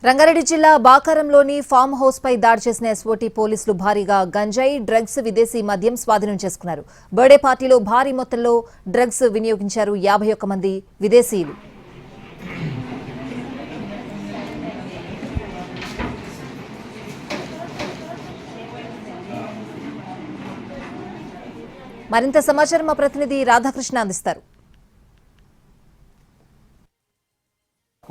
రంగారెడ్డి జిల్లా బాకారంలోని farm house పై దాడి చేసిన ఎస్ఓటీ పోలీసులు భారీగా గంజాయి, డ్రగ్స్, విదేశీ మద్యం స్వాధీనం చేసుకున్నారు. బర్త్డే పార్టీలో భారీ మొత్తంలో డ్రగ్స్ వినియోగించారు 51 మంది విదేశీయులు. మరింత సమాచారం మా ప్రతినిధి రాధాకృష్ణ అందిస్తారు.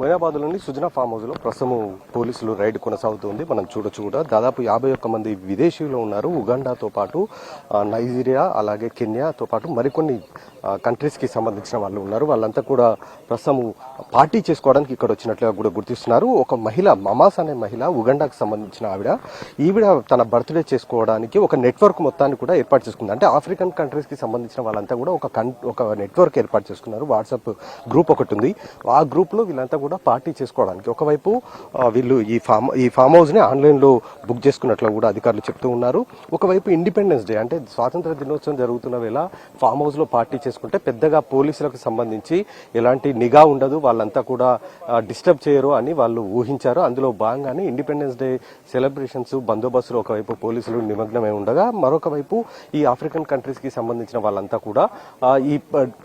మొయినాబాద్లోని సుజనా ఫామ్ హౌస్ లో ప్రస్తుతం పోలీసులు రైడ్ కొనసాగుతుంది. మనం చూడొచ్చు కూడా దాదాపు 51 మంది విదేశీయులు ఉన్నారు. ఉగాండాతో పాటు నైజీరియా, అలాగే కెన్యాతో పాటు మరికొన్ని కంట్రీస్ కి సంబంధించిన వాళ్ళు ఉన్నారు. వాళ్ళంతా కూడా ప్రస్తుతం పార్టీ చేసుకోవడానికి ఇక్కడ వచ్చినట్లుగా కూడా గుర్తిస్తున్నారు. ఒక మహిళ, మమాస్ అనే మహిళ, ఉగాండాకు సంబంధించిన ఈవిడ తన బర్త్డే చేసుకోవడానికి ఒక నెట్వర్క్ మొత్తాన్ని కూడా ఏర్పాటు చేసుకుంది. అంటే ఆఫ్రికన్ కంట్రీస్ కి సంబంధించిన వాళ్ళంతా కూడా ఒక నెట్వర్క్ ఏర్పాటు చేసుకున్నారు. వాట్సాప్ గ్రూప్ ఒకటి ఉంది. ఆ గ్రూప్ లో వీళ్ళంతా కూడా పార్టీ చేసుకోవడానికి ఒకవైపు వీళ్ళు ఈ ఫామ్ హౌస్ ని ఆన్లైన్ లో బుక్ చేసుకున్నట్లు కూడా అధికారులు చెప్తూ ఉన్నారు. ఒకవైపు ఇండిపెండెన్స్ డే అంటే స్వాతంత్ర దినోత్సవం జరుగుతున్న వేళ ఫామ్ హౌస్ లో పార్టీ చేసుకుంటే పెద్దగా పోలీసులకు సంబంధించి ఎలాంటి నిఘా ఉండదు, వాళ్ళంతా కూడా డిస్టర్బ్ చేయరు అని వాళ్ళు ఊహించారు. అందులో భాగంగానే ఇండిపెండెన్స్ డే సెలబ్రేషన్స్ బందోబస్తులు ఒకవైపు పోలీసులు నిమగ్నమై ఉండగా, మరొక వైపు ఈ ఆఫ్రికన్ కంట్రీస్ కి సంబంధించిన వాళ్ళంతా కూడా ఈ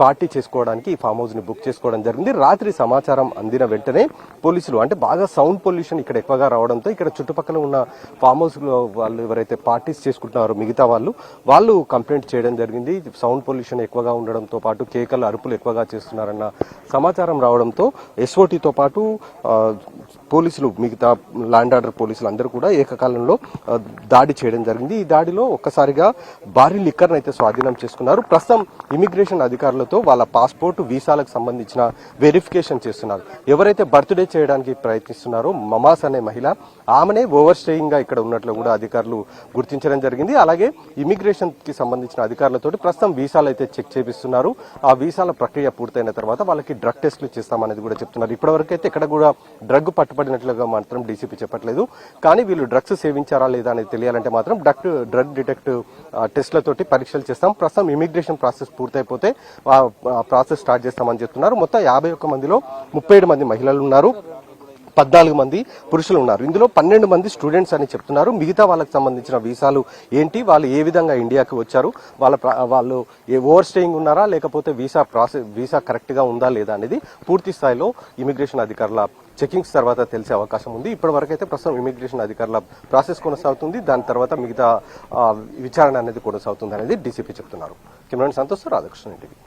పార్టీ చేసుకోవడానికి ఈ ఫామ్ హౌస్ ని బుక్ చేసుకోవడం జరిగింది. రాత్రి సమాచారం అందిన వెంటనే పోలీసులు, అంటే బాగా సౌండ్ పొల్యూషన్ ఇక్కడ ఎక్కువగా రావడంతో ఇక్కడ చుట్టుపక్కల ఉన్న ఫామ్ హౌస్ లో వాళ్ళు ఎవరైతే పార్టీస్ చేసుకుంటున్నారో మిగతా వాళ్ళు కంప్లైంట్ చేయడం జరిగింది. సౌండ్ పొల్యూషన్ ఎక్కువగా ఉండడంతో పాటు కేకలు, అరుపులు ఎక్కువగా చేస్తున్నారన్న సమాచారం రావడంతో ఎస్ఓటీతో పాటు పోలీసులు, మిగతా ల్యాండ్ ఆర్డర్ పోలీసులు అందరూ కూడా ఏకకాలంలో దాడి చేయడం జరిగింది. ఈ దాడిలో ఒక్కసారిగా భారీ లిక్కర్ను అయితే స్వాధీనం చేసుకున్నారు. ప్రస్తుతం ఇమిగ్రేషన్ అధికారులతో వాళ్ళ పాస్పోర్ట్, వీసాలకు సంబంధించిన వెరిఫికేషన్ చేస్తున్నారు. ఎవరైతే బర్త్డే చేయడానికి ప్రయత్నిస్తున్నారో మమాస్ అనే మహిళ, ఆమెనే ఓవర్ స్టేయింగ్ గా ఇక్కడ ఉన్నట్లు కూడా అధికారులు గుర్తించడం జరిగింది. అలాగే ఇమిగ్రేషన్ కి సంబంధించిన అధికారులతో ప్రస్తుతం వీసాలు అయితే చెక్ చేపిస్తున్నారు. ఆ వీసాల ప్రక్రియ పూర్తయిన తర్వాత వాళ్ళకి డ్రగ్ టెస్టులు చేస్తామనేది కూడా చెప్తున్నారు. ఇప్పటివరకు అయితే ఇక్కడ కూడా డ్రగ్ పట్టుబడినట్లుగా మాత్రం డీసీపీ చెప్పట్లేదు. కానీ వీళ్ళు డ్రగ్స్ సేవించారా లేదా అనేది తెలియాలంటే మాత్రం డ్రగ్ డిటెక్టివ్ టెస్టులతోటి పరీక్షలు చేస్తాం. ప్రస్తుతం ఇమిగ్రేషన్ ప్రాసెస్ పూర్తయిపోతే ప్రాసెస్ స్టార్ట్ చేస్తామని చెప్తున్నారు. మొత్తం 51 మందిలో 37 మంది మహిళలు ఉన్నారు, 14 మంది పురుషులు ఉన్నారు. ఇందులో 12 మంది స్టూడెంట్స్ అని చెప్తున్నారు. మిగతా వాళ్ళకి సంబంధించిన వీసాలు ఏంటి, వాళ్ళు ఏ విధంగా ఇండియాకి వచ్చారు, వాళ్ళు ఓవర్ స్టేయింగ్ ఉన్నారా లేకపోతే వీసా కరెక్ట్ గా ఉందా లేదా అనేది పూర్తి స్థాయిలో ఇమిగ్రేషన్ అధికారుల చెకింగ్స్ తర్వాత తెలిసే అవకాశం ఉంది. ఇప్పటి వరకు అయితే ప్రస్తుతం ఇమిగ్రేషన్ అధికారుల ప్రాసెస్ కొనసాగుతుంది. దాని తర్వాత మిగతా విచారణ అనేది కొనసాగుతుంది అనేది డీసీపీ చెప్తున్నారు. Cameraman Santosh, Radhakrishna TV.